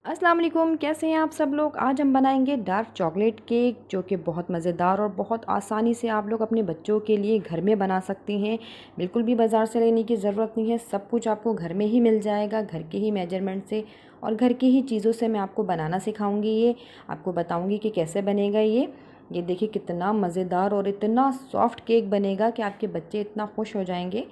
अस्सलाम वालेकुम, कैसे हैं आप सब लोग। आज हम बनाएंगे डार्क चॉकलेट केक जो कि बहुत मज़ेदार और बहुत आसानी से आप लोग अपने बच्चों के लिए घर में बना सकते हैं। बिल्कुल भी बाज़ार से लेने की ज़रूरत नहीं है, सब कुछ आपको घर में ही मिल जाएगा, घर के ही मेजरमेंट से और घर की ही चीज़ों से मैं आपको बनाना सिखाऊंगी। ये आपको बताऊंगी कि कैसे बनेगा ये देखिए कितना मज़ेदार और इतना सॉफ्ट केक बनेगा कि आपके बच्चे इतना खुश हो जाएंगे।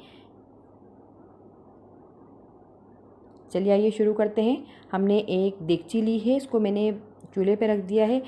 चलिए आइए शुरू करते हैं। हमने एक देगची ली है, इसको मैंने चूल्हे पे रख दिया है।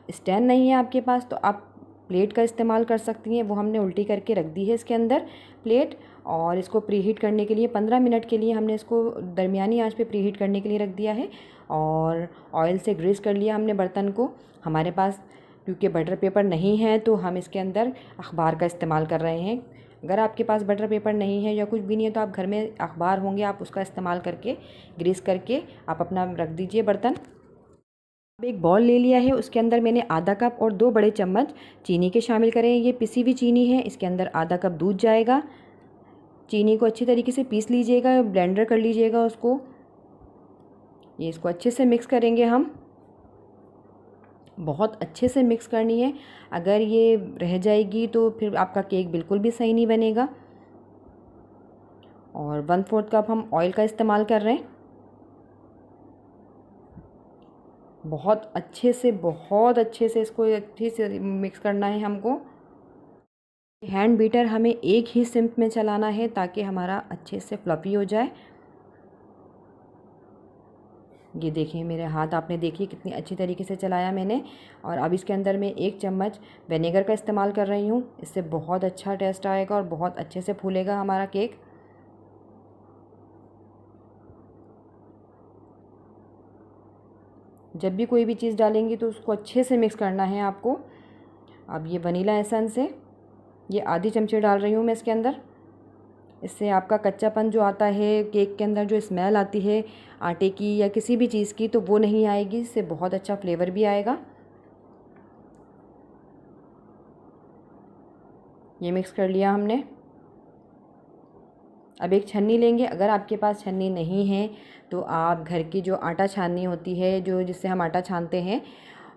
स्टैंड नहीं है आपके पास तो आप प्लेट का इस्तेमाल कर सकती हैं, वो हमने उल्टी करके रख दी है इसके अंदर प्लेट। और इसको प्रीहीट करने के लिए 15 मिनट के लिए हमने इसको दरमियानी आंच पे प्रीहीट करने के लिए रख दिया है। और ऑयल से ग्रीस कर लिया हमने बर्तन को। हमारे पास क्योंकि बटर पेपर नहीं है तो हम इसके अंदर अखबार का इस्तेमाल कर रहे हैं। अगर आपके पास बटर पेपर नहीं है या कुछ भी नहीं है तो आप घर में अखबार होंगे, आप उसका इस्तेमाल करके ग्रीस करके आप अपना रख दीजिए बर्तन। अब एक बॉल ले लिया है, उसके अंदर मैंने आधा कप और 2 बड़े चम्मच चीनी के शामिल करें। ये पिसी हुई चीनी है, इसके अंदर आधा कप दूध जाएगा। चीनी को अच्छी तरीके से पीस लीजिएगा, ब्लेंडर कर लीजिएगा उसको। ये इसको अच्छे से मिक्स करेंगे हम, बहुत अच्छे से मिक्स करनी है। अगर ये रह जाएगी तो फिर आपका केक बिल्कुल भी सही नहीं बनेगा। और 1/4 कप हम ऑयल का इस्तेमाल कर रहे हैं। बहुत अच्छे से इसको अच्छे से मिक्स करना है हमको। हैंड बीटर हमें एक ही सिंक में चलाना है ताकि हमारा अच्छे से फ्लफी हो जाए। ये देखिए मेरे हाथ, आपने देखिए कितनी अच्छी तरीके से चलाया मैंने। और अब इसके अंदर मैं 1 चम्मच विनेगर का इस्तेमाल कर रही हूँ, इससे बहुत अच्छा टेस्ट आएगा और बहुत अच्छे से फूलेगा हमारा केक। जब भी कोई भी चीज़ डालेंगी तो उसको अच्छे से मिक्स करना है आपको। अब ये वनीला एसेंस है, ये आधी चमचे डाल रही हूँ मैं इसके अंदर। इससे आपका कच्चापन जो आता है केक के अंदर, जो स्मेल आती है आटे की या किसी भी चीज़ की, तो वो नहीं आएगी। इससे बहुत अच्छा फ्लेवर भी आएगा। ये मिक्स कर लिया हमने। अब एक छन्नी लेंगे। अगर आपके पास छन्नी नहीं है तो आप घर की जो आटा छाननी होती है, जो जिससे हम आटा छानते हैं,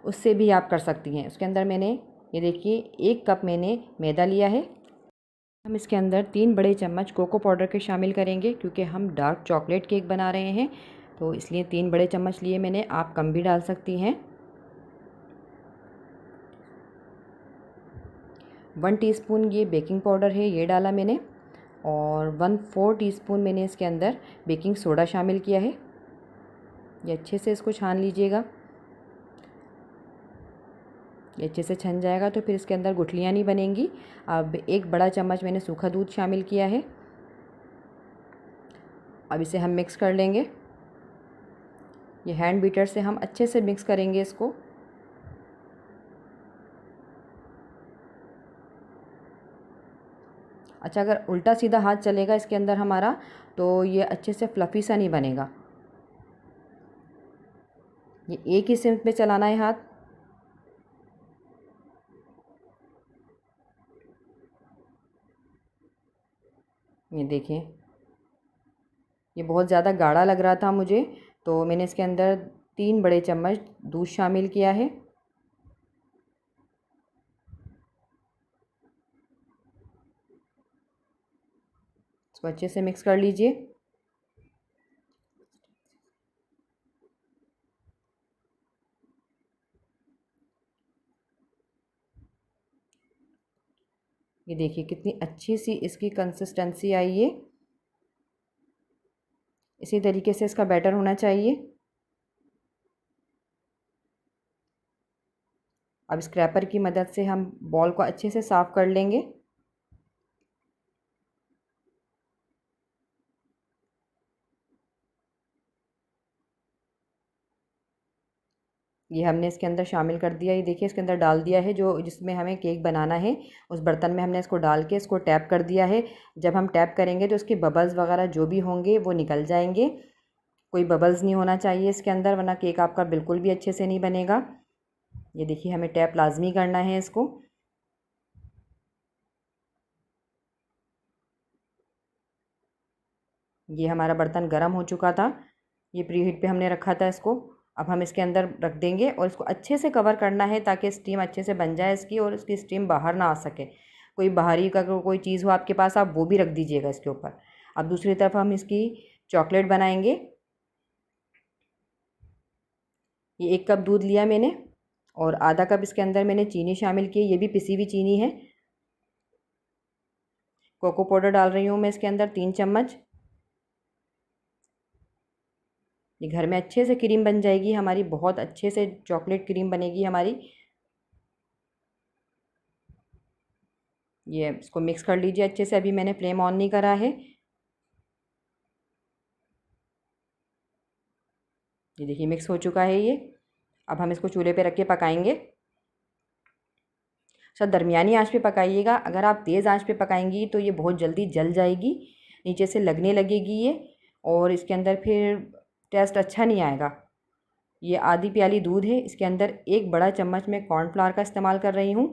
उससे भी आप कर सकती हैं। उसके अंदर मैंने ये देखिए 1 कप मैंने मैदा लिया है। हम इसके अंदर 3 बड़े चम्मच कोको पाउडर के शामिल करेंगे क्योंकि हम डार्क चॉकलेट केक बना रहे हैं, तो इसलिए 3 बड़े चम्मच लिए मैंने। आप कम भी डाल सकती हैं। 1 टीस्पून ये बेकिंग पाउडर है, ये डाला मैंने। और 1/4 टीस्पून मैंने इसके अंदर बेकिंग सोडा शामिल किया है। ये अच्छे से इसको छान लीजिएगा। ये अच्छे से छन जाएगा तो फिर इसके अंदर गुठलियाँ नहीं बनेंगी। अब 1 बड़ा चम्मच मैंने सूखा दूध शामिल किया है। अब इसे हम मिक्स कर लेंगे। ये हैंड बीटर से हम अच्छे से मिक्स करेंगे इसको। अच्छा, अगर उल्टा सीधा हाथ चलेगा इसके अंदर हमारा तो ये अच्छे से फ्लफ़ी सा नहीं बनेगा। ये एक ही सिंक पे चलाना है हाथ। ये देखिए, ये बहुत ज़्यादा गाढ़ा लग रहा था मुझे, तो मैंने इसके अंदर 3 बड़े चम्मच दूध शामिल किया है। इसको अच्छे से मिक्स कर लीजिए। ये देखिए कितनी अच्छी सी इसकी कंसिस्टेंसी आई है। इसी तरीके से इसका बैटर होना चाहिए। अब स्क्रैपर की मदद से हम बॉल को अच्छे से साफ़ कर लेंगे। ये हमने इसके अंदर शामिल कर दिया। ये देखिए इसके अंदर डाल दिया है, जो जिसमें हमें केक बनाना है उस बर्तन में हमने इसको डाल के इसको टैप कर दिया है। जब हम टैप करेंगे तो इसके बबल्स वगैरह जो भी होंगे वो निकल जाएंगे। कोई बबल्स नहीं होना चाहिए इसके अंदर, वरना केक आपका बिल्कुल भी अच्छे से नहीं बनेगा। ये देखिए हमें टैप लाजमी करना है इसको। ये हमारा बर्तन गर्म हो चुका था, ये प्री हीट पे हमने रखा था इसको। अब हम इसके अंदर रख देंगे और इसको अच्छे से कवर करना है ताकि स्टीम अच्छे से बन जाए इसकी और इसकी स्टीम बाहर ना आ सके। कोई बाहरी का कोई चीज़ हो आपके पास, आप वो भी रख दीजिएगा इसके ऊपर। अब दूसरी तरफ हम इसकी चॉकलेट बनाएंगे। ये 1 कप दूध लिया मैंने और आधा कप इसके अंदर मैंने चीनी शामिल की। ये भी पिसी हुई चीनी है। कोको पाउडर डाल रही हूँ मैं इसके अंदर 3 चम्मच। ये घर में अच्छे से क्रीम बन जाएगी हमारी, बहुत अच्छे से चॉकलेट क्रीम बनेगी हमारी। ये इसको मिक्स कर लीजिए अच्छे से। अभी मैंने फ्लेम ऑन नहीं करा है। ये देखिए मिक्स हो चुका है ये। अब हम इसको चूल्हे पे रख के पकाएंगे। सर दरमियानी आंच पे पकाइएगा। अगर आप तेज़ आंच पे पकाएंगी तो ये बहुत जल्दी जल जाएगी, नीचे से लगने लगेगी ये, और इसके अंदर फिर टेस्ट अच्छा नहीं आएगा। ये आधी प्याली दूध है, इसके अंदर 1 बड़ा चम्मच मैं कॉर्नफ्लावर का इस्तेमाल कर रही हूँ।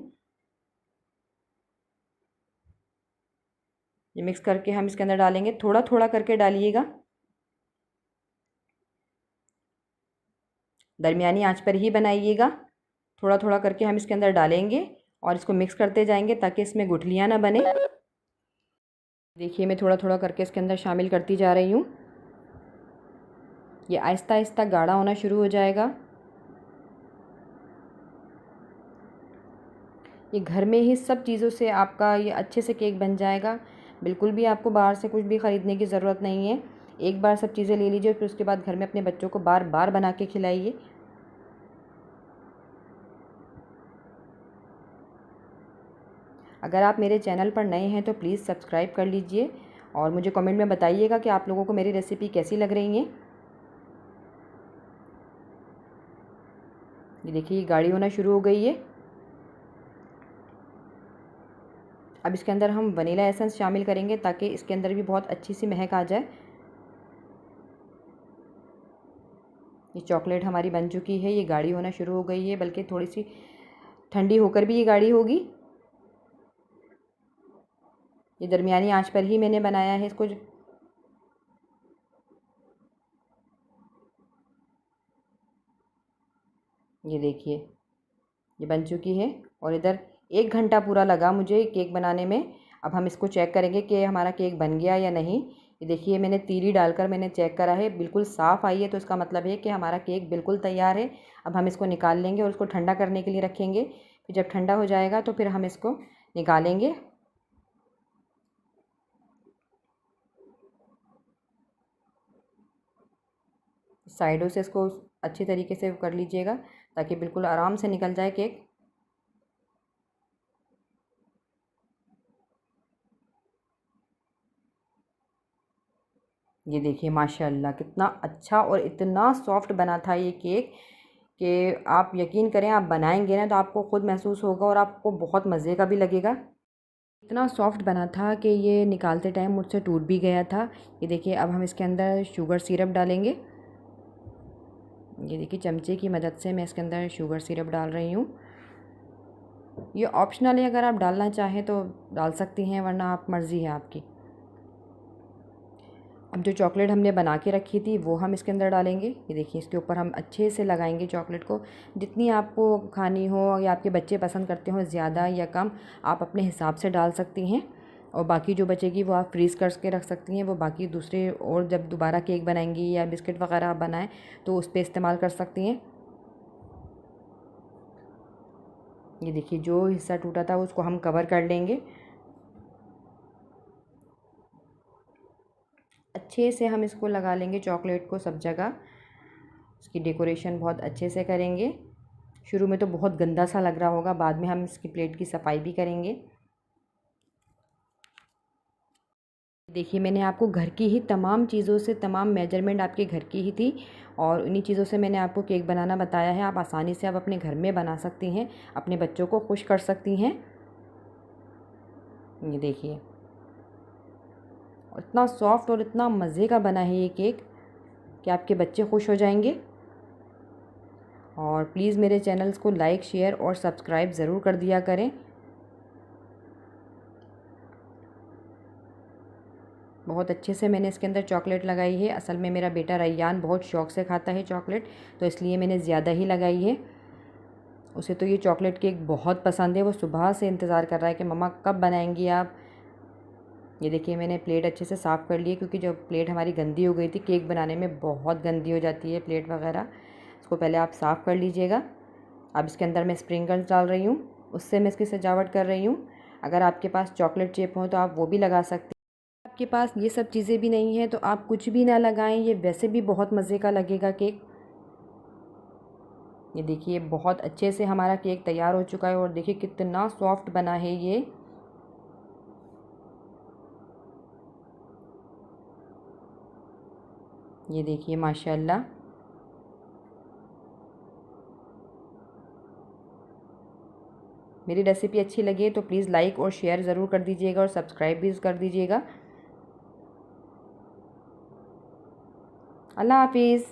ये मिक्स करके हम इसके अंदर डालेंगे। थोड़ा थोड़ा करके डालिएगा, दरमियानी आंच पर ही बनाइएगा। थोड़ा थोड़ा करके हम इसके अंदर डालेंगे और इसको मिक्स करते जाएंगे ताकि इसमें गुठलियाँ ना बने। देखिए मैं थोड़ा थोड़ा करके इसके अंदर शामिल करती जा रही हूँ। ये आहिस्ता आहिस्ता गाढ़ा होना शुरू हो जाएगा। ये घर में ही सब चीज़ों से आपका ये अच्छे से केक बन जाएगा। बिल्कुल भी आपको बाहर से कुछ भी ख़रीदने की ज़रूरत नहीं है। एक बार सब चीज़ें ले लीजिए, फिर उसके बाद घर में अपने बच्चों को बार बार बना के खिलाइए। अगर आप मेरे चैनल पर नए हैं तो प्लीज़ सब्सक्राइब कर लीजिए और मुझे कमेंट में बताइएगा कि आप लोगों को मेरी रेसिपी कैसी लग रही है। ये देखिए गाढ़ी होना शुरू हो गई है। अब इसके अंदर हम वनीला एसेंस शामिल करेंगे ताकि इसके अंदर भी बहुत अच्छी सी महक आ जाए। ये चॉकलेट हमारी बन चुकी है, ये गाढ़ी होना शुरू हो गई है, बल्कि थोड़ी सी ठंडी होकर भी ये गाढ़ी होगी। ये दरमियानी आंच पर ही मैंने बनाया है इसको। ये देखिए ये बन चुकी है और इधर 1 घंटा पूरा लगा मुझे केक बनाने में। अब हम इसको चेक करेंगे कि हमारा केक बन गया या नहीं। ये देखिए मैंने तीली डालकर मैंने चेक करा है, बिल्कुल साफ़ आई है, तो इसका मतलब है कि हमारा केक बिल्कुल तैयार है। अब हम इसको निकाल लेंगे और इसको ठंडा करने के लिए रखेंगे। फिर जब ठंडा हो जाएगा तो फिर हम इसको निकालेंगे। साइडों से इसको अच्छी तरीके से कर लीजिएगा ताकि बिल्कुल आराम से निकल जाए केक। ये देखिए माशाल्लाह कितना अच्छा और इतना सॉफ्ट बना था ये केक कि आप यकीन करें, आप बनाएंगे ना तो आपको ख़ुद महसूस होगा और आपको बहुत मज़े का भी लगेगा। इतना सॉफ्ट बना था कि ये निकालते टाइम मुझसे टूट भी गया था। ये देखिए अब हम इसके अंदर शुगर सिरप डालेंगे। ये देखिए चमचे की मदद से मैं इसके अंदर शुगर सिरप डाल रही हूँ। ये ऑप्शनल है, अगर आप डालना चाहें तो डाल सकती हैं, वरना आप मर्ज़ी है आपकी। अब जो चॉकलेट हमने बना के रखी थी वो हम इसके अंदर डालेंगे। ये देखिए इसके ऊपर हम अच्छे से लगाएंगे चॉकलेट को। जितनी आपको खानी हो या आपके बच्चे पसंद करते हो, ज़्यादा या कम, आप अपने हिसाब से डाल सकती हैं। और बाकी जो बचेगी वो आप फ्रीज़ करके रख सकती हैं। वो बाकी दूसरे और जब दोबारा केक बनाएंगी या बिस्किट वगैरह आप बनाएं तो उस पर इस्तेमाल कर सकती हैं। ये देखिए जो हिस्सा टूटा था उसको हम कवर कर लेंगे। अच्छे से हम इसको लगा लेंगे चॉकलेट को सब जगह। इसकी डेकोरेशन बहुत अच्छे से करेंगे। शुरू में तो बहुत गंदा सा लग रहा होगा, बाद में हम इसकी प्लेट की सफाई भी करेंगे। देखिए मैंने आपको घर की ही तमाम चीज़ों से, तमाम मेजरमेंट आपके घर की ही थी और इन्हीं चीज़ों से मैंने आपको केक बनाना बताया है। आप आसानी से आप अपने घर में बना सकती हैं, अपने बच्चों को खुश कर सकती हैं। ये देखिए इतना सॉफ्ट और इतना मज़े का बना है ये केक कि आपके बच्चे खुश हो जाएंगे। और प्लीज़ मेरे चैनल्स को लाइक, शेयर और सब्सक्राइब ज़रूर कर दिया करें। बहुत अच्छे से मैंने इसके अंदर चॉकलेट लगाई है। असल में मेरा बेटा रैयान बहुत शौक़ से खाता है चॉकलेट, तो इसलिए मैंने ज़्यादा ही लगाई है। उसे तो ये चॉकलेट केक बहुत पसंद है, वो सुबह से इंतज़ार कर रहा है कि मम्मा कब बनाएंगी आप। ये देखिए मैंने प्लेट अच्छे से साफ़ कर ली है, क्योंकि जब प्लेट हमारी गंदी हो गई थी, केक बनाने में बहुत गंदी हो जाती है प्लेट वगैरह। इसको पहले आप साफ़ कर लीजिएगा। अब इसके अंदर मैं स्प्रिंकल्स डाल रही हूँ, उससे मैं इसकी सजावट कर रही हूँ। अगर आपके पास चॉकलेट चिप हो तो आप वो भी लगा सकते हैं। आपके पास ये सब चीज़ें भी नहीं हैं तो आप कुछ भी ना लगाएं, ये वैसे भी बहुत मज़े का लगेगा केक। ये देखिए बहुत अच्छे से हमारा केक तैयार हो चुका है और देखिए कितना सॉफ्ट बना है ये। ये देखिए माशाल्लाह। मेरी रेसिपी अच्छी लगे तो प्लीज़ लाइक और शेयर ज़रूर कर दीजिएगा और सब्सक्राइब भी कर दीजिएगा। अल्लाह हाफिज़।